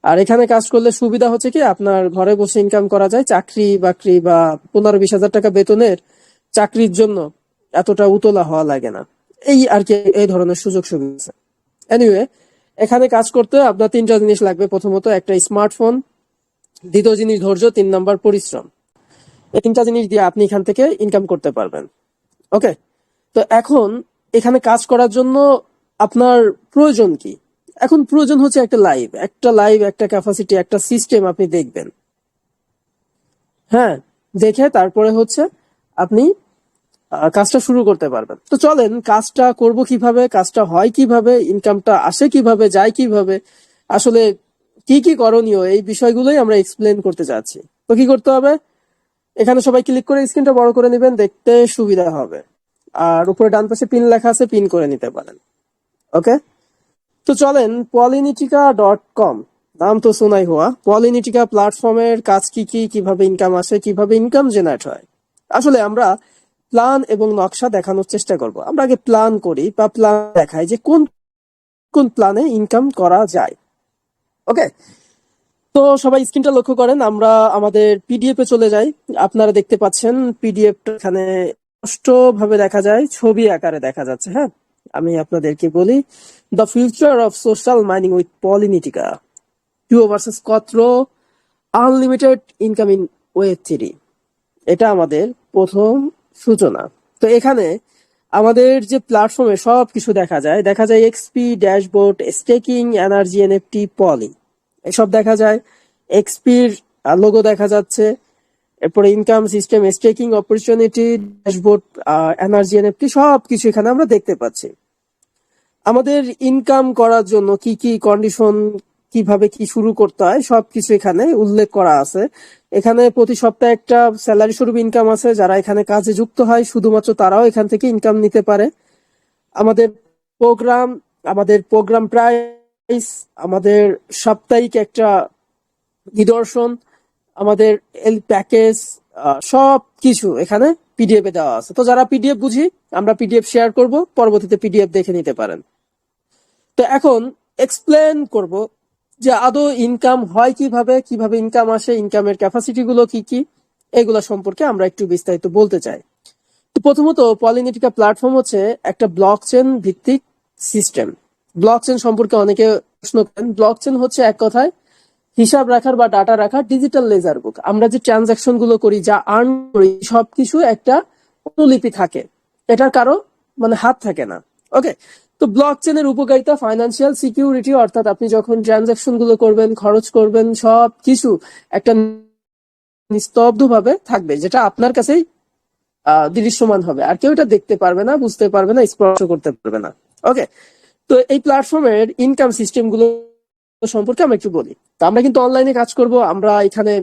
আর এখানে কাজ করলে সুবিধা হচ্ছে কি আপনার ঘরে বসে ইনকাম করা যায়, চাকরি বাকরি বা 15-20 হাজার টাকা বেতনের চাকরির জন্য এতটা উতলা হওয়া লাগে না। এই আর কি এই ধরনের সুযোগ সুবিধা আছে। এনিওয়ে, এখানে কাজ করতে আপনার 3টা জিনিস লাগবে। প্রথমত একটা স্মার্টফোন, দ্বিতীয় জিনিস ধৈর্য, 3 নাম্বার পরিশ্রম। এই 3টা জিনিস দিয়ে আপনি এখান থেকে ইনকাম করতে পারবেন। ওকে, তো এখন এখানে কাজ করার জন্য আপনার প্রয়োজন কি? এখন প্রয়োজন হচ্ছে একটা ক্যাপাসিটি, একটা সিস্টেম আপনি দেখবেন। হ্যাঁ, দেখে তারপরে হচ্ছে আপনি কাজটা শুরু করতে পারবেন। তো চলেন কাজটা করব কিভাবে, কাজটা হয় কিভাবে, ইনকামটা আসে কিভাবে, যায় কিভাবে, আসলে কি কি করণীয়, এই বিষয়গুলোই আমরা এক্সপ্লেন করতে যাচ্ছি। তো কি করতে হবে, এখানে সবাই ক্লিক করে স্ক্রিনটা বড় করে নেবেন, দেখতে সুবিধা হবে। আর উপরে ডান পাশে পিন লেখা আছে, পিন করে নিতে পারেন। ওকে, তো চলেন Polynetica.com, নাম তো শোনাই হওয়া। Polynetica প্ল্যাটফর্মের কাজ কি কি, কিভাবে ইনকাম আসে, কিভাবে ইনকাম জেনারেট হয়। আসলে আমরা প্ল্যান এবং নকশা দেখানোর চেষ্টা করব। আমরা আগে প্ল্যান করি বা প্ল্যান দেখাই যে কোন কোন প্ল্যানে ইনকাম করা যায়। ওকে, তো সবাই স্ক্রিনটা লক্ষ্য করেন, আমরা আমাদের পিডিএফ এ চলে যাই। আপনারা দেখতে পাচ্ছেন পিডিএফটা এখানে স্পষ্ট ভাবে দেখা যায়, ছবি আকারে দেখা যাচ্ছে। হ্যাঁ, আমি আপনাদেরকে বলি, the future of social mining with Polynetica, duo versus quattro, unlimited income in web3. এটা আমাদের প্রথম সূচনা। তো এখানে আমাদের যে প্ল্যাটফর্মে সবকিছু দেখা যায় XP, dashboard, staking, energy, NFT, Poly, এসব দেখা যায়। এক্সপির লোগো দেখা যাচ্ছে, এরপরে income system, staking opportunity, dashboard, energy, NFT, সবকিছু এখানে আমরা দেখতে পাচ্ছি। আমাদের ইনকাম করার জন্য কি কি কন্ডিশন, কিভাবে কি শুরু করতে হয়, সবকিছু এখানে উল্লেখ করা আছে। এখানে প্রতি সপ্তাহে একটা স্যালারি স্বরূপ ইনকাম আছে। যারা এখানে কাজে যুক্ত হয় শুধুমাত্র তারাও এখান থেকে ইনকাম নিতে পারে। আমাদের প্রোগ্রাম, আমাদের প্রোগ্রাম প্রাইস, আমাদের সাপ্তাহিক একটা নিদর্শন, আমাদের এল প্যাকেজ, সব কিছু এখানে পিডিএফ এ দেওয়া আছে। তো যারা পিডিএফ বুঝি, আমরা পিডিএফ শেয়ার করব, পরবর্তীতে পিডিএফ দেখে নিতে পারেন। তো এখন এক্সপ্লেন করব যে আদৌ ইনকাম হয় কিভাবে, কিভাবে ইনকাম আসে, ইনকামের ক্যাপাসিটি গুলো কি কি, এগুলো সম্পর্কে আমরা একটু বিস্তারিত বলতে চাই। তো প্রথমত পলিনেটিকা প্ল্যাটফর্ম হচ্ছে একটা ব্লকচেন ভিত্তিক সিস্টেম। ব্লকচেন সম্পর্কে অনেকে প্রশ্ন করেন। ব্লকচেন হচ্ছে এক কথায় হিসাব রাখার বা ডাটা রাখার ডিজিটাল লেজার বুক। আমরা যে ট্রানজাকশন গুলো করি, যা আর্ন করি, সবকিছু একটা অনুলিপি থাকে, এটার কারো হাত থাকে না। ওকে, তো ব্লকচেনের উপকারিতা ফাইন্যান্সিয়াল সিকিউরিটি, অর্থাৎ আপনি যখন ট্রানজাকশন গুলো করবেন, খরচ করবেন, সবকিছু একটা নিস্তব্ধ ভাবে থাকবে, যেটা আপনার কাছেই দৃশ্যমান হবে, আর কেউ এটা দেখতে পারবে না, বুঝতে পারবে না, স্পর্শ করতে পারবে না। ওকে, তো এই প্ল্যাটফর্মের ইনকাম সিস্টেম গুলো সম্পর্কে আমরা একটু বলি। তো আমরা কিন্তু অনলাইনে কাজ করব। আমরা এখানে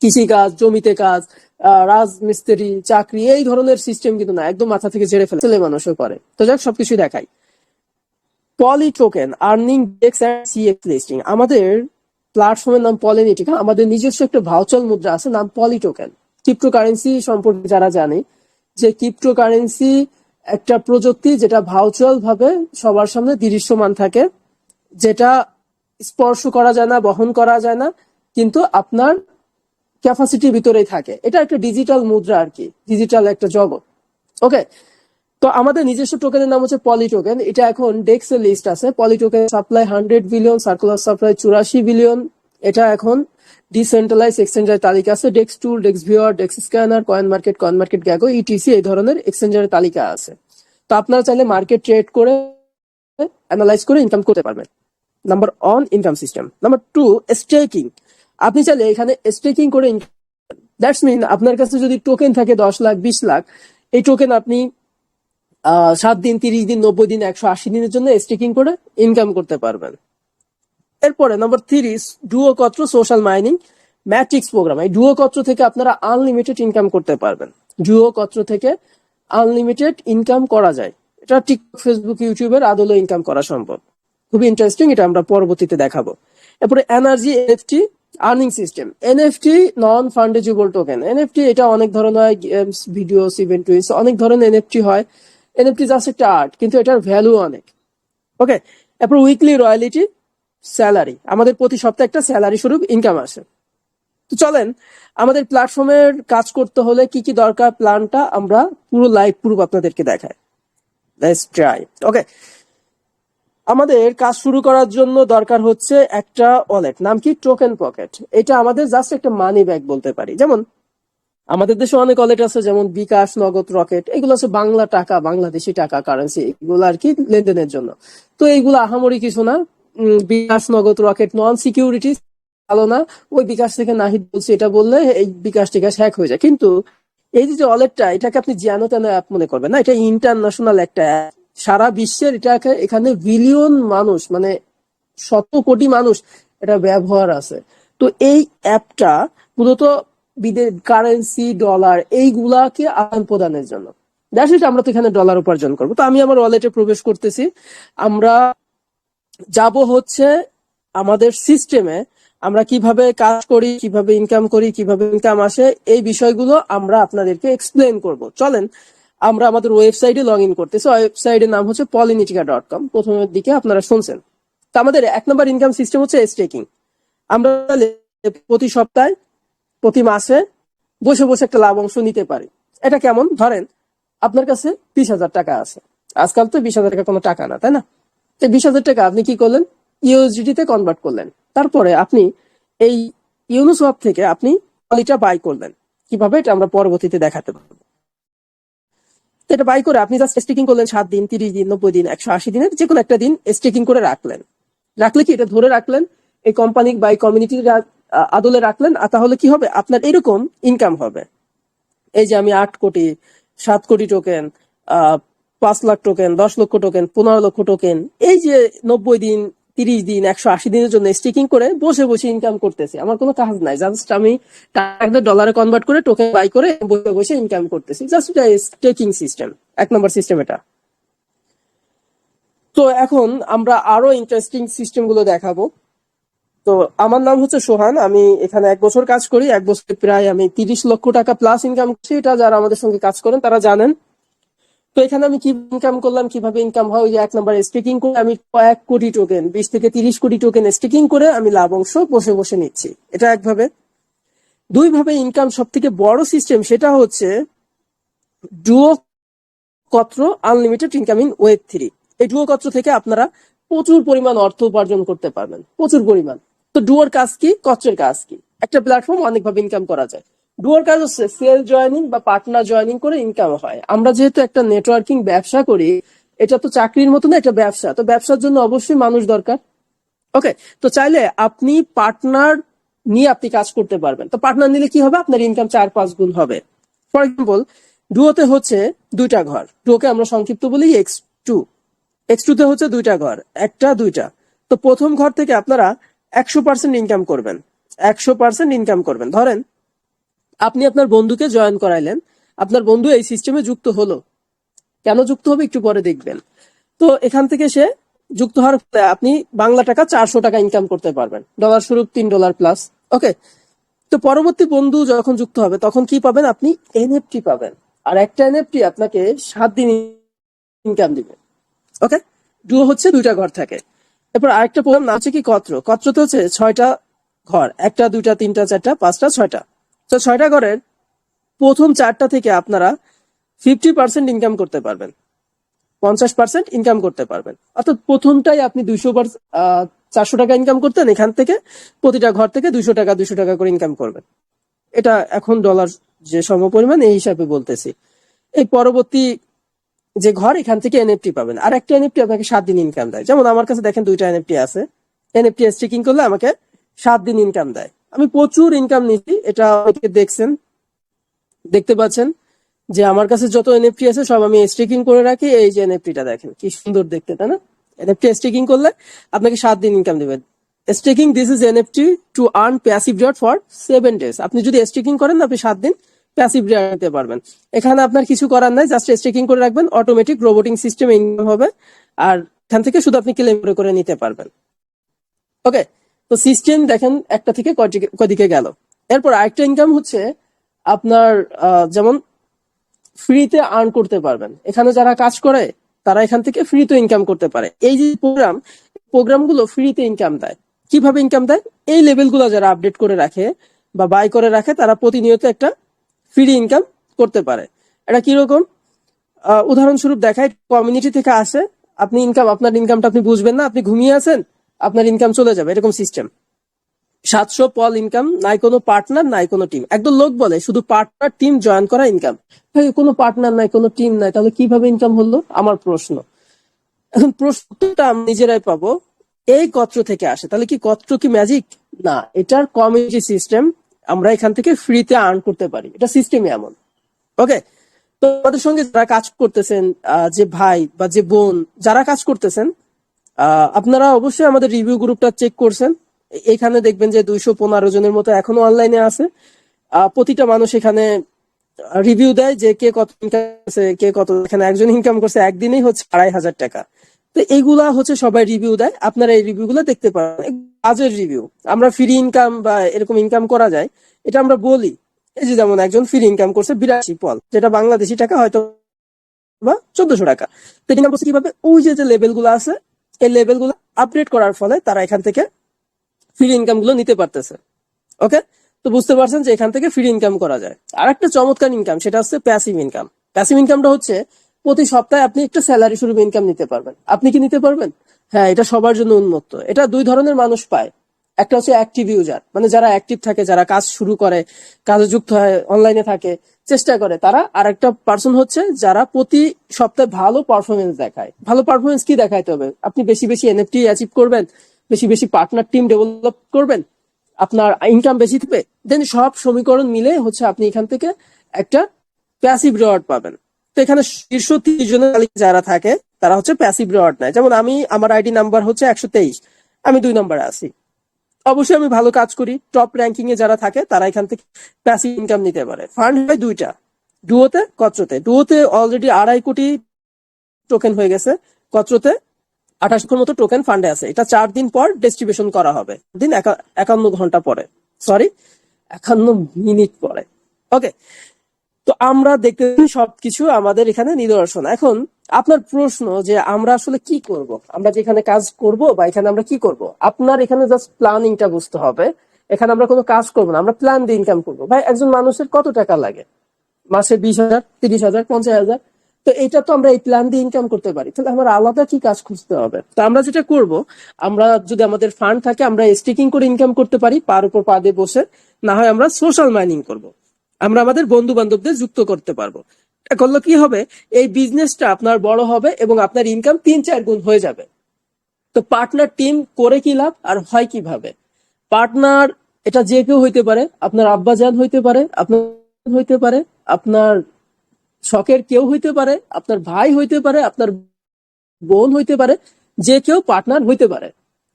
কৃষি কাজ, জমিতে কাজ, রাজমিস্ত্রি, চাকরি, এই ধরনের সিস্টেম কিন্তু না, একদম মাথা থেকে ঝেড়ে ফেলে ছেলে মানুষও করে। তো যাক, সবকিছু দেখাই। Poly token, earning, DEX and CEX listing. আমাদের প্ল্যাটফর্মের নাম পলিনেটিকা। আমাদের নিজস্ব একটা ভাউচাল মুদ্রা আছে, নাম পলি টোকেন। ক্রিপ্টোকারেন্সি সম্পর্কে যারা জানে, যে ক্রিপ্টোকারেন্সি একটা প্রযুক্তি যেটা ভাউচুয়াল ভাবে সবার সামনে দৃশ্যমান থাকে, যেটা স্পর্শ করা যায় না, বহন করা যায় না, কিন্তু আপনার ক্যাপাসিটির ভিতরেই থাকে। এটা একটা ডিজিটাল মুদ্রা আর কি, ডিজিটাল একটা জগৎ। ওকে, তো আমাদের নিজস্ব টোকেনের নাম হচ্ছে পলি টোকেন। এটা এখন ডেক্স এর লিস্ট আছে। Poly token supply 100 billion, circular supply 84 billion. এটা এখন ডিসেন্ট্রালাইজ এক্সচেঞ্জের তালিকা আছে, DEX tool, DEX viewer, DEX scanner, coin market gecko, ETC, এই ধরনের এক্সচেঞ্জের তালিকা আছে। তো আপনারা চাইলে মার্কেট ট্রেড করে, অ্যানালাইজ করে ইনকাম করতে পারবেন। Number 1 income system. Number 2 staking. আপনি চাইলে এখানে স্টেকিং করে, দ্যাটস মিন আপনার কাছে যদি টোকেন থাকে 10 লাখ, 20 লাখ, এই টোকেন আপনি 7 দিন, 30 দিন, 90 দিন, 180 দিনের জন্য স্টেকিং করে ইনকাম করতে পারবেন। এরপরে number 3 duo quattro social mining matrix programme. এই ডুও কত্রো থেকে আপনারা আনলিমিটেড ইনকাম করতে পারবেন। ডুও কত্রো থেকে আনলিমিটেড ইনকাম করা যায়। এটা টিকটক, ফেসবুক, ইউটিউবের আদলে ইনকাম করা সম্ভব। খুবই ইন্টারেস্টিং, এটা আমরা পরবর্তীতে দেখাবো। এরপরে energy, NFT earning system. NFT non fungible token. NFT এটা অনেক ধরনের হয়, গেমস, ভিডিওস, ইভেন্ট, অনেক ধরনের এনএফটি হয়। এনএফটি জাস্ট একটা আর্ট, কিন্তু এটার ভ্যালু অনেক। ওকে, এরপর উইকলি রয়্যালিটি, স্যালারি, আমাদের প্রতি সপ্তাহে একটা স্যালারি স্বরূপ ইনকাম আসে। তো চলেন আমাদের প্ল্যাটফর্মের কাজ করতে হলে কি কি দরকার প্ল্যানটা আমরা পুরো লাইভ প্রুফ আপনাদেরকে দেখাই। Let's try. ওকে, আমাদের কাজ শুরু করার জন্য দরকার হচ্ছে একটা ওয়ালেট, নাম কি টোকেন পকেট। এটা আমাদের জাস্ট একটা মানি ব্যাগ বলতে পারি। যেমন আমাদের দেশে অনেক ওয়ালেট আছে, যেমন বিকাশ, নগদ, রকেট, এগুলো হচ্ছে বাংলা টাকা, বাংলাদেশি টাকা, কারেন্সি, এগুলো আর কি লেনদেনের জন্য। তো এইগুলো আহামরি কিছু না। বিকাশ, নগদ, রকেট নন সিকিউরিটি, ভালো না। ওই বিকাশ থেকে নাহিদ বলছে এটা বললে এই বিকাশ টিকাশ হ্যাক হয়ে যায়। কিন্তু এই যে ওয়ালেটটা, এটাকে আপনি জ্যানো তেনো অ্যাপ মনে করবেন না, এটা ইন্টারন্যাশনাল একটা অ্যাপ। সারা বিশ্বের এটাকে এখানে বিলিয়ন মানুষ, মানে শত কোটি মানুষ এটা ব্যবহার আছে। তো এই অ্যাপটা মূলত বিদেশ কারেন্সি, ডলার, এইগুলাকে আদান প্রদানের জন্য। দ্যাটস ইট, আমরা তো এখানে ডলার উপার্জন করবো। তো আমি আমার ওয়ালেটে প্রবেশ করতেছি। আমরা যাব হচ্ছে আমাদের সিস্টেমে, আমরা কিভাবে কাজ করি, কিভাবে ইনকাম করি, কিভাবে ইনকাম আসে, এই বিষয়গুলো আমরা আপনাদেরকে এক্সপ্লেন করব। চলেন আমরা আমাদের ওয়েবসাইটে লগ ইন করতেছি। ওয়েবসাইটের নাম হচ্ছে polynetica.com। প্রথমের দিকে আপনারা শুনছেন। তো আমাদের 1 নম্বর ইনকাম সিস্টেম হচ্ছে স্টেকিং। আমরা প্রতি সপ্তাহে, প্রতি মাসে বসে বসে একটা লাভ অংশ নিতে পারি। এটা কেমন? ধরেন আপনার কাছে 20,000 টাকা আছে। আজকাল তো 20,000 টাকা কোনো টাকা না, তাই না? তো 20,000 টাকা আপনি কি করলেন? ইউএসডিটি তে কনভার্ট করলেন। তারপরে আপনি এই ইউনিসওয়াপ থেকে আপনি পলিটা বাই করলেন। কিভাবে, এটা আমরা পরবর্তীতে দেখাতে পারবো। তো এটা বাই করে আপনি জাস্ট স্টেকিং করলেন 7 দিন, 30 দিন, 90 দিন, 180 দিনের যে কোনো একটা দিন স্টেকিং করে রাখলেন। রাখলে কি এটা ধরে রাখলেন, এই কোম্পানি বা এই কমিউনিটির আদলে রাখলেন। আর তাহলে কি হবে, আপনার এরকম ইনকাম হবে। এই যে আমি 8 কোটি, 7 কোটি টোকেন, 5 লাখ টোকেন, 10 লক্ষ টোকেন, 15 লক্ষ টোকেন, এই যে 90 দিন, 30 দিন, 180 দিনের জন্য স্টেকিং করে বসে বসে ইনকাম করতেছি। আমার কোনো কাজ নাই, জাস্ট আমি টাকা ডলারে কনভার্ট করে টোকেন বাই করে বসে বসে ইনকাম করতেছি। জাস্ট এটা স্টেকিং সিস্টেম, 1 নম্বর সিস্টেম এটা। তো এখন আমরা আরো ইন্টারেস্টিং সিস্টেম গুলো দেখাবো। তো আমার নাম হচ্ছে সোহান, আমি এখানে 1 বছর কাজ করি। 1 বছরে প্রায় আমি 30 লক্ষ টাকা প্লাস ইনকাম করছি। এটা যারা আমাদের সঙ্গে কাজ করেন তারা জানেন। তো এখানে আমি কি ইনকাম করলাম, কিভাবে ইনকাম হয়, ওই যে 1 নম্বর স্টেকিং করে আমি কয়েক কোটি টোকেন, 20 থেকে 30 কোটি টোকেন স্টেকিং করে আমি লাভ অংশ বসে বসে নিচ্ছি। এটা একভাবে। 2 ভাবে ইনকাম সব থেকে বড় সিস্টেম, সেটা হচ্ছে duo quattro unlimited income in web 3। এই ডুও কত্র থেকে আপনারা প্রচুর পরিমাণ অর্থ উপার্জন করতে পারবেন, প্রচুর পরিমাণ। তো ডুয়োর কাজ কি, কত্রের কাজ কি? একটা প্ল্যাটফর্ম অনেকভাবে ইনকাম করা যায়। ডুয়োর কাজ হচ্ছে সেল জয়েনিং বা পার্টনার জয়েনিং করে ইনকাম হয়। আমরা যেহেতু একটা নেটওয়ার্কিং ব্যবসা করি, এটা তো চাকরির মতো না, এটা ব্যবসা। তো ব্যবসার জন্য অবশ্যই মানুষ দরকার। ওকে, তো চাইলে আপনি পার্টনার নিয়ে আপনি কাজ করতে পারবেন। তো পার্টনার নিলে কি হবে, আপনার ইনকাম 4-5 গুণ হবে। ফর এক্সাম্পল, ডুয়োতে হচ্ছে 2টা ঘর, ডুয়োকে আমরা সংক্ষিপ্ত বলি X2। X2 তে হচ্ছে 2টা ঘর, 1টা 2টা। তো প্রথম ঘর থেকে আপনারা 100% ইনকাম করবেন, 100% ইনকাম করবেন। ধরেন আপনি আপনার বন্ধুকে জয়েন করাইলেন, আপনার বন্ধু এই সিস্টেমে যুক্ত হলো। কেন যুক্ত হবে একটু পরে দেখবেন। তো এখান থেকে সে যুক্ত হওয়ার ফলে আপনি বাংলা টাকা 400 টাকা ইনকাম করতে পারবেন, ডলার স্বরূপ $3 প্লাস। ওকে, তো পরবর্তী বন্ধু যখন যুক্ত হবে তখন কি পাবেন, আপনি এনএফটি পাবেন। আর একটা এনএফটি আপনাকে 7 দিন ইনকাম দিবে। ওকে, ডুও হচ্ছে 2টা ঘর থাকে। এরপর আরেকটা প্রোগ্রাম নাম হচ্ছে কি কত্র। কত্রতে হচ্ছে 6টা ঘর, 1টা 2টা 3টা 4টা 5টা 6টা। তো 6টা ঘরের প্রথম 4টা থেকে আপনারা 50% ইনকাম করতে পারবেন, 50% ইনকাম করতে পারবেন। অর্থাৎ প্রথমটাই আপনি 400 টাকা ইনকাম করতেন, এখান থেকে প্রতিটা ঘর থেকে 200 টাকা 200 টাকা করে ইনকাম করবেন। এটা এখন ডলার যে সমপরিমাণ এই হিসাবে বলতেছি। এই পরবর্তী যে ঘর, এখান থেকে এনএফটি পাবেন। আর একটা এনএফটি আপনাকে 7 দিন ইনকাম দেয়। যেমন আমার কাছে দেখেন 2টা এনএফটি আছে। এনএফটি স্টেকিং করলে আমাকে 7 দিন ইনকাম দেয়। আমি প্রচুর ইনকাম নিচ্ছি, এটা অনেকে দেখছেন, দেখতে পাচ্ছেন যে আমার কাছে যত এনএফটি আছে সব আমি স্টেকিং করে রাখি। এই যে এনএফটিটা দেখেন কি সুন্দর দেখতে, তাই না? এনএফটি স্টেকিং করলে আপনাকে 7 দিন ইনকাম দিবে। Staking this is NFT to earn passive rate for 7 days. আপনি যদি স্টেকিং করেন আপনি 7 দিন প্যাসিভ রেট নিতে পারবেন। এখানে আপনার কিছু করার নাই, জাস্ট স্টেকিং করে রাখবেন, অটোমেটিক রোবোটিং সিস্টেম ইনকাম হবে। আর এখান থেকে শুধু আপনি ক্লেম করে নিতে পারবেন। ওকে, তো সিস্টেম দেখেন একটা থেকে কদিকে গেল। এরপর আরেকটা ইনকাম হচ্ছে আপনার যেমন ফ্রিতে আর্ন করতে পারবেন। এখানে যারা কাজ করে তারা এখান থেকে ফ্রিতে ইনকাম করতে পারে। এই যে প্রোগ্রামগুলো ফ্রিতে ইনকাম দেয়। কিভাবে ইনকাম দেয়? এই লেভেলগুলো যারা আপডেট করে রাখে বা বাই করে রাখে তারা প্রতিনিয়ত একটা ফ্রি ইনকাম করতে পারে। এটা কিরকম? উদাহরণস্বরূপ দেখায়, কমিউনিটি থেকে আসে, আপনি আপনার ইনকামটা আপনি বুঝবেন না, আপনি ঘুমিয়ে আছেন, আপনার ইনকাম চলে যাবে, এরকম সিস্টেম। 700 পল ইনকাম, নাই কোনো পার্টনার নাই কোনো টিম। একদম লোক বলে শুধু পার্টনার টিম জয়েন করা ইনকাম। ভাই কোনো পার্টনার নাই কোনো টিম নাই, তাহলে কিভাবে ইনকাম হলো? আমার প্রশ্ন। এখন প্রশ্নটা আমি নিজেরাই পাবো, এই কত্র থেকে আসে। তাহলে কি কত্র কি ম্যাজিক? না, এটার কমিউনিটি সিস্টেম। আমরা এখান থেকে ফ্রিতে আর্ন করতে পারি, এটা সিস্টেমই এমন। ওকে, তো আমাদের সঙ্গে যারা কাজ করতেছেন, যে ভাই বা যে বোন যারা কাজ করতেছেন, আপনারা অবশ্যই আমাদের রিভিউ গ্রুপটা চেক করছেন। এখানে দেখবেন যে 215 জনের মতো এখনো অনলাইনে আছে। প্রতিটা মানুষ এখানে রিভিউ দেয় যে কে কত ইনকাম করছে, কে কত। এখানে একজন ইনকাম করছে একদিনেই হচ্ছে 2,500 টাকা। তো এইগুলা হচ্ছে সবাই রিভিউ দেয়, আপনারা এই রিভিউ গুলা দেখতে পারেন। কাজের রিভিউ, আমরা ফ্রি ইনকাম বা এরকম ইনকাম করা যায় এটা আমরা বলি। এই যে যেমন একজন ফ্রি ইনকাম করছে 82 পল, যেটা বাংলাদেশি টাকা হয়তো বা 1400 টাকা। তো ইনকাম করছে কিভাবে? ওই যে যে লেভেল গুলো আছে, এই লেভেল গুলো আপডেট করার ফলে তারা এখান থেকে ফ্রি ইনকাম গুলো নিতে পারতেছে। ওকে, তো বুঝতে পারছেন যে এখান থেকে ফ্রি ইনকাম করা যায়। আর একটা চমৎকার ইনকাম, সেটা হচ্ছে প্যাসিভ ইনকাম। প্যাসিভ ইনকামটা হচ্ছে প্রতি সপ্তাহে আপনি একটা স্যালারি স্বরূপ ইনকাম নিতে পারবেন। আপনি কি নিতে পারবেন? হ্যাঁ, এটা সবার জন্য উন্মুক্ত। এটা দুই ধরনের মানুষ পায়। একটা হচ্ছে অ্যাক্টিভ ইউজার, মানে যারা অ্যাক্টিভ থাকে, যারা কাজ শুরু করে, কাজে যুক্ত হয়, অনলাইনে থাকে, চেষ্টা করে তারা। আর একটা পার্সন হচ্ছে যারা প্রতি সপ্তাহে ভালো পারফরমেন্স দেখায়। ভালো পারফরমেন্স কি দেখাইতে হবে? আপনি বেশি বেশি এনএফটি অ্যাচিভ করবেন, বেশি বেশি পার্টনার টিম ডেভেলপ করবেন, আপনার ইনকাম বেশি থাকবে, দেন সব সমীকরণ মিলে হচ্ছে আপনি এখান থেকে একটা প্যাসিভ রিওয়ার্ড পাবেন। তো এখানে শীর্ষ 30 জনের তালিকা যারা থাকে তারা হচ্ছে প্যাসিভ রিওয়ার্ড নেয়। যেমন আমি, আমার আইডি নাম্বার হচ্ছে 123, আমি 2 নম্বরে আছি। অবশ্যই আমি ভালো কাজ করি, টপ র্যাঙ্কিং এ যারা থাকে তারা এখান থেকে প্যাসিভ ইনকাম নিতে পারে। ফান্ড হয় দুইটা, ডুয়োতে, কত্রতে। ডুয়োতে অলরেডি 2.5 কোটি টোকেন হয়ে গেছে, কত্রতে 28 লক্ষের মতো টোকেন ফান্ডে আছে। এটা 4 দিন পর ডিস্ট্রিবিউশন করা হবে, 51 ঘন্টা পরে, সরি 51 মিনিট পরে। ওকে, তো আমরা দেখতে সবকিছু আমাদের এখানে নিদর্শন। এখন আপনার প্রশ্ন যে আমরা আসলে কি করব, আমরা যেখানে কাজ করব বা এখানে আমরা কি করব। আপনার এখানে জাস্ট প্ল্যানিংটা বুঝতে হবে। এখানে আমরা কোনো কাজ করবো না, আমরা প্ল্যান দিয়ে ইনকাম করবো। ভাই একজন মানুষের কত টাকা লাগে? মাসে 20,000, 30,000, 50,000। তো এটা তো আমরা এই প্ল্যান দিয়ে ইনকাম করতে পারি। তাহলে আমার আলাদা কি কাজ খুঁজতে হবে? তো আমরা যেটা করব, আমরা যদি আমাদের ফান্ড থাকে আমরা স্টিকিং করে ইনকাম করতে পারি, পার উপর পা দিয়ে বসে। না হয় আমরা সোশ্যাল মাইনিং করব, আমরা আমাদের বন্ধু বান্ধবদের যুক্ত করতে পারবো। এটা করলে কি হবে? এই বিজনেসটা আপনার বড় হবে এবং আপনার ইনকাম 3-4 গুণ হয়ে যাবে। তো পার্টনার টিম করে কি লাভ আর হয় কিভাবে? পার্টনার এটা যে কেউ হইতে পারে, আপনার আব্বাজান হইতে পারে, আপনার হইতে পারে, আপনার শখের কেউ হইতে পারে, আপনার ভাই হইতে পারে, আপনার বোন হইতে পারে, যে কেউ পার্টনার হইতে পারে।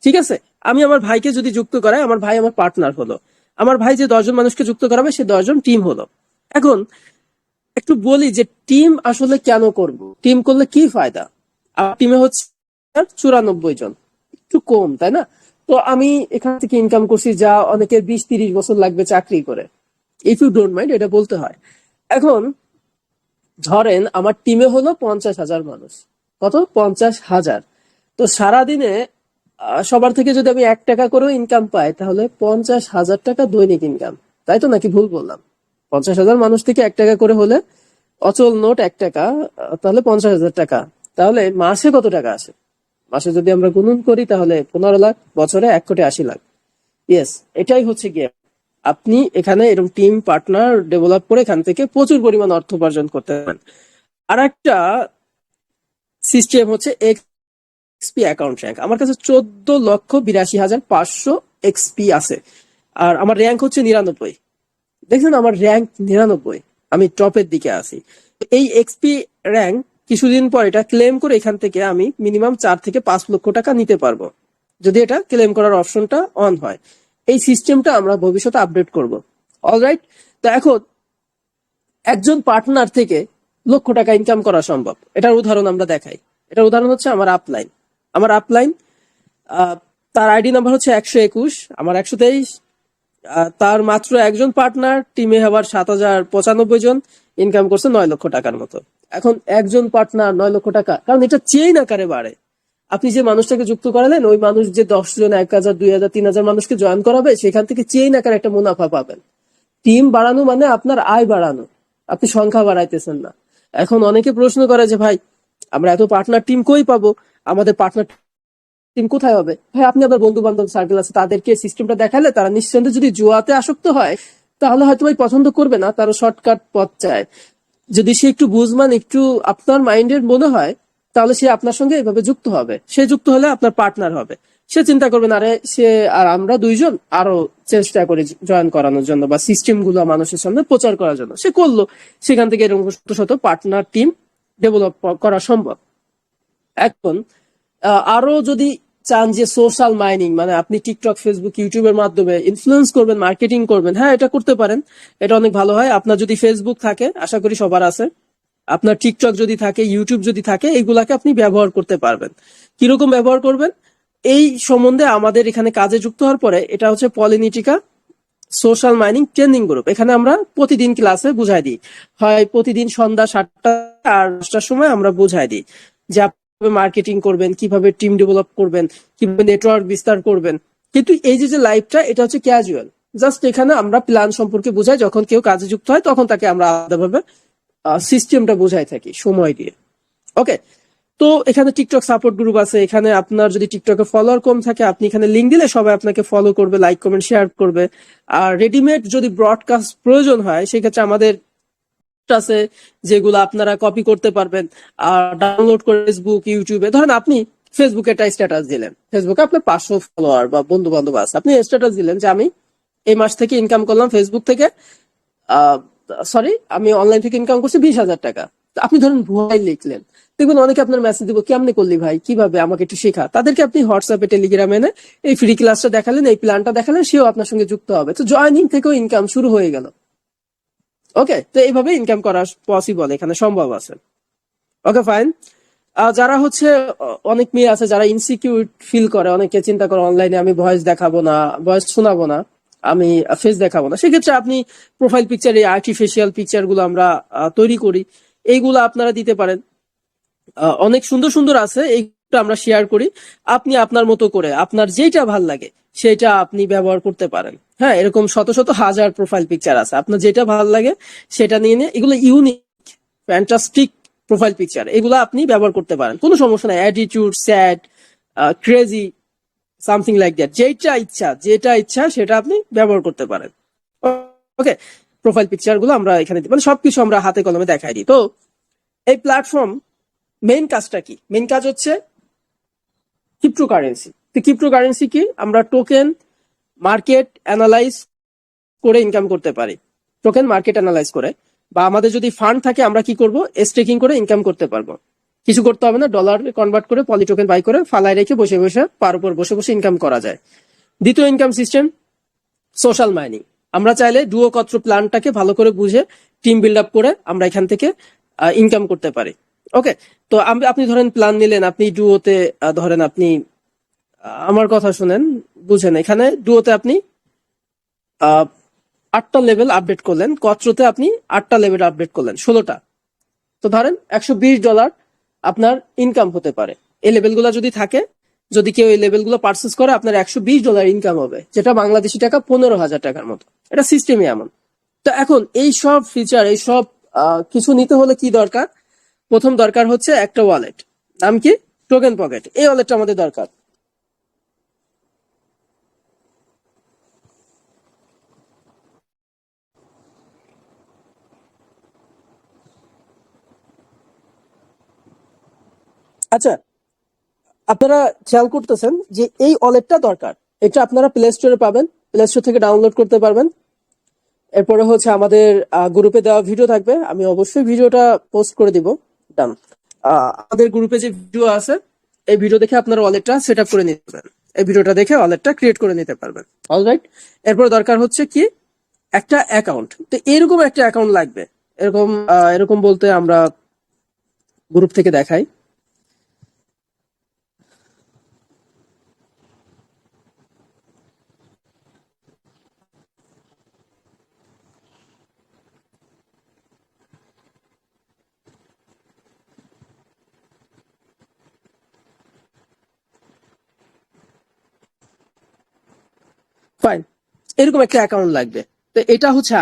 ঠিক আছে, আমি আমার ভাইকে যদি যুক্ত করাই, আমার ভাই আমার পার্টনার হলো। আমার ভাই যে 10 জন মানুষকে যুক্ত করাবে, সে 10 জন টিম হলো। এখন একটু বলি যে টিম আসলে কেন করব, টিম করলে কি ফায়দা। টিমে হচ্ছে 94 জন, একটু কম তাই না? তো আমি এখান থেকে ইনকাম করছি যা অনেকের 20-30 বছর লাগবে চাকরি করে, ইফ ইউ ডোন্ট মাইন্ড এটা বলতে হয়। এখন ধরেন আমার টিমে হলো 50,000 মানুষ। কত? 50,000। তো সারাদিনে সবার থেকে যদি আমি 1 টাকা করেও ইনকাম পাই, তাহলে 50,000 টাকা দৈনিক ইনকাম। তাই তো, নাকি ভুল বললাম? 50,000 মানুষ থেকে 1 টাকা করে হলে, অচল নোট 1 টাকা, তাহলে 50,000 টাকা। তাহলে মাসে কত টাকা আসে? মাসে যদি আমরা গুণন করি তাহলে 15 লাখ, বছরে 1,80,00,000। ইয়েস, এটাই হচ্ছে গেম। আপনি এখানে এরকম টিম পার্টনার ডেভেলপ করে এখান থেকে প্রচুর পরিমাণ অর্থ উপার্জন করতে পারেন। আর একটা সিস্টেম হচ্ছে এক্সপি অ্যাকাউন্ট র্যাঙ্ক। আমার কাছে 14,82,500 এক্সপি আছে, আর আমার র্যাঙ্ক হচ্ছে 99। দেখছেন আমার র্যাঙ্ক 99, আমি টপের দিকে আছি। এই এক্সপি র্যাঙ্ক কিছুদিন পর এটা ক্লেম করে এখান থেকে আমি মিনিমাম 4 থেকে 5 লক্ষ টাকা নিতে পারবো, যদি এটা ক্লেম করার অপশনটা অন হয়। এই সিস্টেমটা আমরা ভবিষ্যতে আপডেট করব। অলরাইট, তো এখন একজন পার্টনার থেকে লক্ষ টাকা ইনকাম করা সম্ভব। এটার উদাহরণ আমরা দেখাই। এটার উদাহরণ হচ্ছে আমার আপলাইন। আমার আপলাইন, তার আইডি নাম্বার হচ্ছে 121, আমার 123। তার মাত্র একজন পার্টনার, টিমে আবার 7,095 জন, ইনকাম করছে 9 লক্ষ টাকার মতো। এখন একজন পার্টনার 9 লক্ষ টাকা, কারণ এটা চেইন আকারে বাড়ে। আপনি যে মানুষটাকে যুক্ত করালেন ওই মানুষ যে 10 জন, 1,000, 2,000, 3,000 মানুষকে জয়েন করাবে, সেখান থেকে চেইন আকারে একটা মুনাফা পাবেন। টিম বাড়ানো মানে আপনার আয় বাড়ানো, আপনি সংখ্যা বাড়াইতেছেন না। এখন অনেকে প্রশ্ন করে যে ভাই আমরা এত পার্টনার টিম কই পাবো, আমাদের পার্টনার টিম কোথায় হবে? ভাই আপনি আপনার বন্ধু বান্ধব সার্কেল আছে, তাদেরকে সিস্টেমটা দেখালে তারা নিঃসন্দেহে যদি জুয়াতে আসক্ত হয় তাহলে হয়তো ভাই পছন্দ করবে না, তারা শর্টকাট পথ চায়। যদি সে একটু বুঝমান, একটু আপনার মাইন্ডের মনে হয়, তাহলে সে আপনার সঙ্গে এভাবে যুক্ত হবে। সে যুক্ত হলে আপনার পার্টনার হবে। সে চিন্তা করবেন আরে সে আর আমরা দুইজন আরো চেষ্টা করি জয়েন করানোর জন্য বা সিস্টেম গুলো মানুষের সামনে প্রচার করার জন্য। সে করলো, সেখান থেকে এরকম শত শত পার্টনার টিম ডেভেলপ করা সম্ভব। এখন আরো যদি চান যে সোশ্যাল মাইনিং, মানে আপনি টিকটক, ফেসবুক, ইউটিউবের মাধ্যমে ইনফ্লুয়েন্স করবেন, মার্কেটিং করবেন, হ্যাঁ এটা করতে পারেন। এটা অনেক ভালো হয়। আপনার যদি ফেসবুক থাকে, আশা করি সবার আছে, আপনার টিকটক যদি থাকে, ইউটিউব যদি থাকে, এইগুলাকে আপনি ব্যবহার করতে পারবেন। কিরকম ব্যবহার করবেন এই সম্বন্ধে আমাদের এখানে কাজে যুক্ত হওয়ার পরে, এটা হচ্ছে পলিনিটিকা সোশ্যাল মাইনিং ট্রেনিং গ্রুপ। এখানে আমরা প্রতিদিন ক্লাসে বুঝাই দিই, হয় প্রতিদিন সন্ধ্যা 7টা আর 10টার সময় আমরা বুঝাই দিই যে আপনি মার্কেটিং করবেন, কিভাবে টিম ডেভেলপ করবেন, কিভাবে নেটওয়ার্ক বিস্তার করবেন। কিন্তু এই যে যে লাইভটা, এটা হচ্ছে ক্যাজুয়াল, জাস্ট এখানে আমরা প্ল্যান সম্পর্কে বুঝাই। যখন কেউ কাজে যুক্ত হয় তখন তাকে আমরা আলাদাভাবে সিস্টেমটা বোঝাই থাকি সময় দিয়ে। ওকে, তো এখানে টিকটক সাপোর্ট গ্রুপ আছে। এখানে আপনার যদি টিকটকে ফলোয়ার কম থাকে, আপনি এখানে লিঙ্ক দিলে সবাই আপনাকে ফলো করবে, লাইক কমেন্ট শেয়ার করবে। আর রেডিমেড যদি ব্রডকাস্ট প্রয়োজন হয়, সেক্ষেত্রে আমাদের আছে যেগুলো আপনারা কপি করতে পারবেন আর ডাউনলোড করে ফেসবুক, ইউটিউবে। ধরেন আপনি ফেসবুকে একটা স্ট্যাটাস দিলেন, ফেসবুকে আপনার 500 ফলোয়ার বা বন্ধু বান্ধব আছে, আপনি স্ট্যাটাস দিলেন যে আমি এই মাস থেকে ইনকাম করলাম ফেসবুক থেকে, সরি আমি অনলাইন থেকে ইনকাম করছি 20,000 টাকা। আপনি ধরেন ভুয়াই লিখলেন, দেখবেন অনেকে আপনার মেসেজ দিব কেমনে করলি ভাই, কিভাবে, আমাকে একটু শেখা। তাদেরকে আপনি হোয়াটসঅ্যাপে, টেলিগ্রামে এনে এই ফ্রি ক্লাসটা দেখালেন, এই প্ল্যানটা দেখালেন, সেও আপনার সঙ্গে যুক্ত হবে। তো জয়নিং থেকেও ইনকাম শুরু হয়ে গেল। ওকে, তো এইভাবে ইনকাম করা পসিবল, এখানে সম্ভব আছে। Okay fine. যারা হচ্ছে অনেক মেয়ে আছে যারা ইনসিকিউর ফিল করে, অনেকে চিন্তা করে অনলাইনে আমি ভয়েস দেখাবো না, ভয়েস শোনাবো না, আমি ফেস দেখাবো না, সেক্ষেত্রে আপনি প্রোফাইল পিকচার, এই আর্টিফিশিয়াল পিকচার গুলো আমরা তৈরি করি, এইগুলো আপনারা দিতে পারেন। অনেক সুন্দর সুন্দর আছে, এইটা আমরা শেয়ার করি। আপনি আপনার মতো করে আপনার যেটা ভাল লাগে সেটা আপনি ব্যবহার করতে পারেন। হ্যাঁ, এরকম শত শত হাজার প্রোফাইল পিকচার আছে, আপনার যেটা ভালো লাগে সেটা নিয়ে নিয়ে, এগুলো ইউনিক ফ্যান্টাস্টিক প্রোফাইল পিকচার, এগুলো আপনি ব্যবহার করতে পারেন, কোনো সমস্যা নাই। Attitude, sad, crazy, something like that, যেটা ইচ্ছা সেটা আপনি ব্যবহার করতে পারেন। ওকে, প্রোফাইল পিকচার গুলো আমরা এখানে মানে সবকিছু আমরা হাতে কলমে দেখাই দিই। তো এই প্ল্যাটফর্ম মেইন কাজটা কি? মেইন কাজ হচ্ছে ক্রিপ্টোকারেন্সি। তো ক্রিপ্টোকারেন্সি কি? আমরা টোকেন মার্কেট অ্যানালাইজ করে ইনকাম করতে পারি। টোকেন মার্কেট অ্যানালাইজ করে, বা আমাদের যদি ফান্ড থাকে আমরা কি করব, স্টেকিং করে ইনকাম করতে পারবো। কিছু করতে হবে না, ডলার কনভার্ট করে পলি টোকেন বাই করে ফালায় রেখে বসে বসে পার উপর বসে বসে ইনকাম করা যায়। দ্বিতীয় ইনকাম সিস্টেম সোশ্যাল মাইনিং। আমরা চাইলে ডুও কত্র প্ল্যানটাকে ভালো করে বুঝে টিম বিল্ড আপ করে আমরা এখান থেকে ইনকাম করতে পারি। ওকে, তো আপনি ধরেন প্ল্যান নিলেন, আপনি ডুওতে ধরেন আপনি আমার কথা শুনেন, বুঝেন, এখানে ডুওতে আপনি 8টা লেভেল আপডেট করলেন, কত্রতে আপনি 8টা লেভেল আপডেট করলেন, 16টা। তো ধরেন $120 আপনার ইনকাম হতে পারে। এই লেভেলগুলো যদি থাকে, যদি কেউ এই লেভেলগুলো পারচেস করে, আপনার $120 ইনকাম হবে, যেটা বাংলাদেশি টাকা 15,000 টাকার মতো। এটা সিস্টেমই এমন। তো এখন এই সব ফিচার, এই সব কিছু নিতে হলে কি দরকার? প্রথম দরকার হচ্ছে একটা ওয়ালেট, নাম কি? Token pocket. এই ওয়ালেটটা আমাদের দরকার। আচ্ছা, আপনারা খেয়াল করতেছেন যে এই ওয়ালেটটা দরকার। এটা আপনারা প্লে স্টোরে পাবেন, প্লে স্টোর থেকে ডাউনলোড করতে পারবেন। এরপরে হচ্ছে আমাদের গ্রুপে দেওয়া ভিডিও থাকবে, আমি অবশ্যই ভিডিওটা পোস্ট করে দিব। ডান। আমাদের গ্রুপে যে ভিডিও আছে, এই ভিডিও দেখে আপনারা ওয়ালেটটা সেট আপ করে নিতে পারবেন, এই ভিডিওটা দেখে ওয়ালেটটা ক্রিয়েট করে নিতে পারবেন। অলরাইট, এরপর দরকার হচ্ছে কি, একটা অ্যাকাউন্ট। তো এরকম একটা অ্যাকাউন্ট লাগবে। এরকম এরকম বলতে আমরা গ্রুপ থেকে দেখাই। ফাইন, এরকম একটা অ্যাকাউন্ট লাগবে। তো এটা হচ্ছে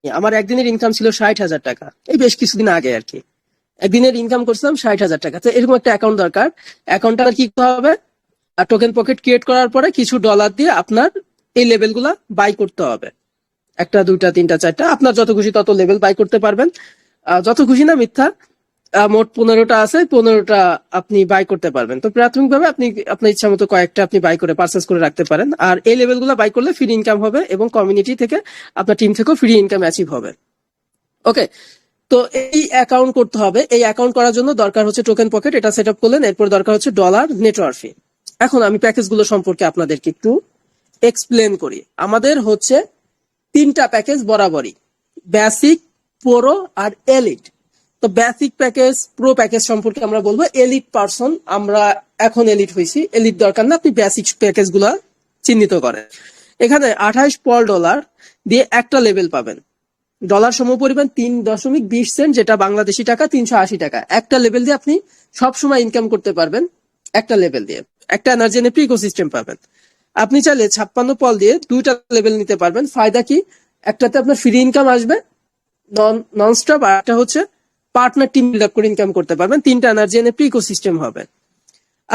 আমার একদিনের ইনকাম ছিল 60,000 টাকা, এই বেশ কিছুদিন আগে আর কি। একদিনের ইনকাম করছিলাম 60,000 টাকা। তো এরকম একটা অ্যাকাউন্ট দরকার। অ্যাকাউন্টটা কি করতে হবে, টোকেন পকেট ক্রিয়েট করার পরে কিছু ডলার দিয়ে আপনার এই লেভেলগুলা বাই করতে হবে। একটা, দুইটা, তিনটা, চারটা, আপনার যত খুশি তত লেভেল বাই করতে পারবেন। যত খুশি না, মিথ্যা। মোট 15টা আছে, 15টা আপনি বাই করতে পারবেন। তো প্রাথমিকভাবে আপনি আপনার ইচ্ছা মতো কয়েকটা আপনি বাই করে পারচেস করে রাখতে পারেন। আর এই লেভেলগুলো বাই করলে ফ্রি ইনকাম হবে এবং কমিউনিটি থেকে আপনার টিম থেকেও ফ্রি ইনকাম অ্যাচিভ হবে। ওকে, তো এই অ্যাকাউন্ট করতে হবে। এই অ্যাকাউন্ট করার জন্য দরকার হচ্ছে টোকেন পকেট, এটা সেট আপ করলেন। এরপর দরকার হচ্ছে ডলার নেটওয়ার্ক ফি। এখন আমি প্যাকেজগুলো সম্পর্কে আপনাদেরকে একটু এক্সপ্লেন করি। আমাদের হচ্ছে 3টা প্যাকেজ বরাবরই, বেসিক, প্রো আর এলিট। তো বেসিক প্যাকেজ, প্রো প্যাকেজ সম্পর্কে আমরা বলবো। এলিট পারসন, আমরা এখন এলিট হয়েছি, এলিট দরকার না, আপনি বেসিক প্যাকেজ গুলা চিহ্নিত করেন। এখানে 28 $, দিয়ে একটা লেভেল পাবেন। ডলার সমপরিমাণ 3.20 সেন্ট, যেটা বাংলাদেশি টাকা 380 টাকা। একটা লেভেল দিয়ে আপনি সবসময় ইনকাম করতে পারবেন। একটা লেভেল দিয়ে একটা এনার্জি এনএফটি ইকোসিস্টেম পাবেন। আপনি চাইলে 56 পল দিয়ে 2টা লেভেল নিতে পারবেন। ফায়দা কি, একটাতে আপনার ফ্রি ইনকাম আসবে নন স্টপ, আর একটা হচ্ছে পার্টনার টিম বিল্ড আপ করে ইনকাম করতে পারবেন। 3টা এনার্জি এনএফটি ইকোসিস্টেম হবে।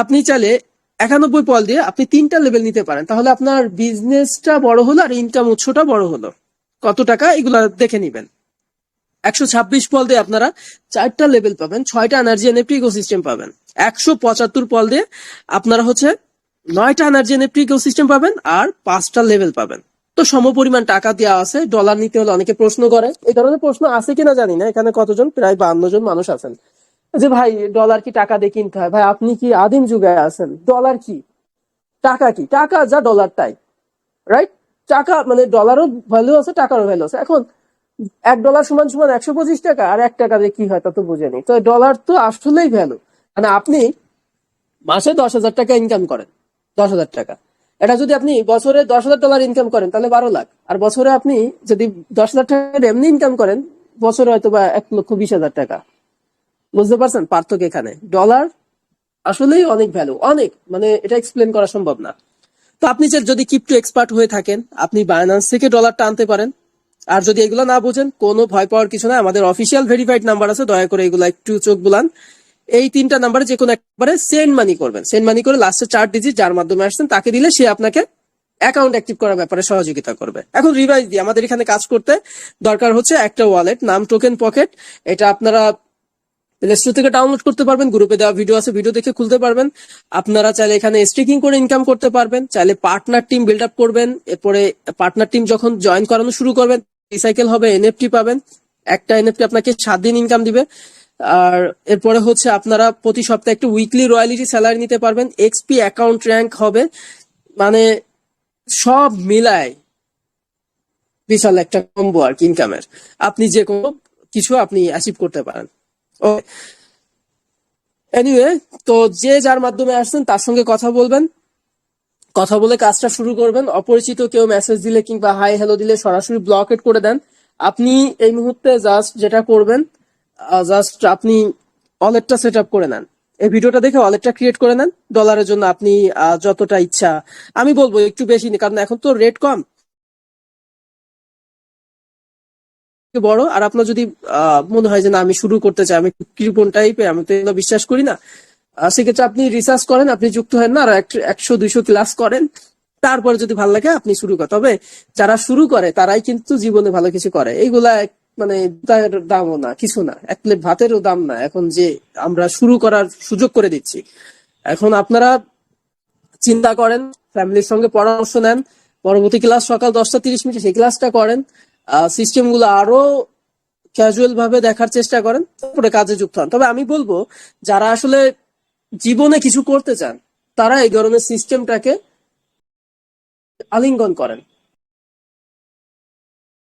আপনি চাইলে 91 পল দিয়ে আপনি 3টা লেভেল নিতে পারেন। তাহলে আপনার বিজনেসটা বড় হলো আর ইনকাম উৎসটা বড় হলো। কত টাকা এগুলা দেখে নিবেন। 126 পল দিয়ে আপনারা 4টা লেভেল পাবেন, 6টা এনার্জি এনএফটি ইকোসিস্টেম পাবেন। 175 পল দিয়ে আপনারা হচ্ছে 9টা এনার্জি এনএফটি ইকোসিস্টেম পাবেন আর 5টা লেভেল পাবেন। তো সমপরিমাণ টাকা দেওয়া আছে। ডলার নিতে হলে অনেকে প্রশ্ন করে, এই ধরনের প্রশ্ন আছে কিনা জানি না। এখানে কতজন, প্রায় 52 জন মানুষ আছেন, যে ভাই ডলার কি টাকা দিয়ে কিনতে হয়? ভাই আপনি কি আদিম যুগে আছেন? ডলার কি, টাকা কি? টাকা যা ডলার তাই, রাইট? টাকা মানে ডলারও ভ্যালু আছে, টাকারও ভ্যালু আছে। এখন $1 সমান সমান 125 টাকা, আর 1 টাকা দিয়ে কি হয় তা তো বুঝেনি। তো ডলার তো আসলেই ভ্যালু। মানে আপনি মাসে 10,000 টাকা ইনকাম করেন, 10,000 টাকা, এটা যদি আপনি বছরে $10,000 ইনকাম করেন তাহলে 12 লাখ। আর বছরে আপনি যদি 10,000 টাকা এমনি ইনকাম করেন, বছরে হয়তো বা 1,20,000 টাকা। বুঝতে পারছেন পার্থক্য এখানে? ডলার আসলেই অনেক ভ্যালু, অনেক, মানে এটা এক্সপ্লেন করা সম্ভব না। তো আপনি যদি ক্রিপ্টো এক্সপার্ট হয়ে থাকেন, আপনি বাইন্যান্স থেকে ডলারটা আনতে পারেন। আর যদি এগুলো না বোঝেন, কোনো ভয় পাওয়ার কিছু না, আমাদের অফিসিয়াল ভেরিফাইড নাম্বার আছে, দয়া করে এগুলো একটু চোখ বুলান। এই 3টা নাম্বারে যে কোনো একবারে সেন্ড মানি করবেন। সেন্ড মানি করে লাস্টে 4 ডিজিট যার মাধ্যমে আসছেন তাকে দিলে সে আপনাকে অ্যাকাউন্ট অ্যাক্টিভ করার ব্যাপারে সহযোগিতা করবে। এখন রিভাইজ দিই, আমাদের এখানে কাজ করতে দরকার হচ্ছে একটা ওয়ালেট, নাম টোকেন পকেট। এটা আপনারা প্লে স্টোর থেকে ডাউনলোড করতে পারবেন, গ্রুপে দেওয়া ভিডিও আছে, ভিডিও দেখে খুলতে পারবেন। আপনারা চাইলে এখানে স্টেকিং করে ইনকাম করতে পারবেন, চাইলে পার্টনার টিম বিল্ড আপ করবেন। এরপরে পার্টনার টিম যখন জয়েন করানো শুরু করবেন, রিসাইকেল হবে, এনএফটি পাবেন। একটা এনএফটি আপনাকে 7 দিন ইনকাম দিবে। আর এরপরে হচ্ছে আপনারা প্রতি সপ্তাহে একটা উইকলি রয়্যালিটি স্যালারি নিতে পারবেন। এক্সপি অ্যাকাউন্ট র্যাঙ্ক হবে, মানে সব মিলায় বিশাল একটা কম্বো আর কি ইনকামের। আপনি যে কোনো কিছু আপনি অ্যাচিভ করতে পারেন। ওকে, এনিওয়ে, তো যে যার মাধ্যমে আসছেন তার সঙ্গে কথা বলবেন, কথা বলে কাজটা শুরু করবেন। অপরিচিত কেউ মেসেজ দিলে কিংবা হাই হ্যালো দিলে সরাসরি ব্লকেট করে দেন। আপনি এই মুহূর্তে জাস্ট যেটা করবেন, জাস্ট আপনি ওয়ালেটটা সেট আপ করে নেন। এই ভিডিওটা দেখে ওয়ালেটটা ক্রিয়েট করে নেন। ডলারের জন্য আপনি যতটা ইচ্ছা, আমি বলবো একটু বেশি নি, কারণ এখন তো রেট কম বড়। আর আপনার যদি মনে হয় যে না আমি শুরু করতে চাই, আমি কৃপণ টাইপের, আমি তো এগুলো বিশ্বাস করি না, সেক্ষেত্রে আপনি রিসার্চ করেন, আপনি যুক্ত হেন না, আর 100-200 ক্লাস করেন, তারপরে যদি ভালো লাগে আপনি শুরু করেন। তবে যারা শুরু করে তারাই কিন্তু জীবনে ভালো কিছু করে। এইগুলা মানে তার দামও না, কিছু না, এক প্লেট ভাতেরও দাম না এখন যে আমরা শুরু করার সুযোগ করে দিচ্ছি। এখন আপনারা চিন্তা করেন, ফ্যামিলির সঙ্গে পরামর্শ নেন, পরবর্তী ক্লাস সকাল 10টা 30 মিনিটে সেই ক্লাসটা করেন, সিস্টেম গুলো আরো ক্যাজুয়াল ভাবে দেখার চেষ্টা করেন, তারপরে কাজে যুক্ত হন। তবে আমি বলবো যারা আসলে জীবনে কিছু করতে চান তারা এই ধরনের সিস্টেমটাকে আলিঙ্গন করেন।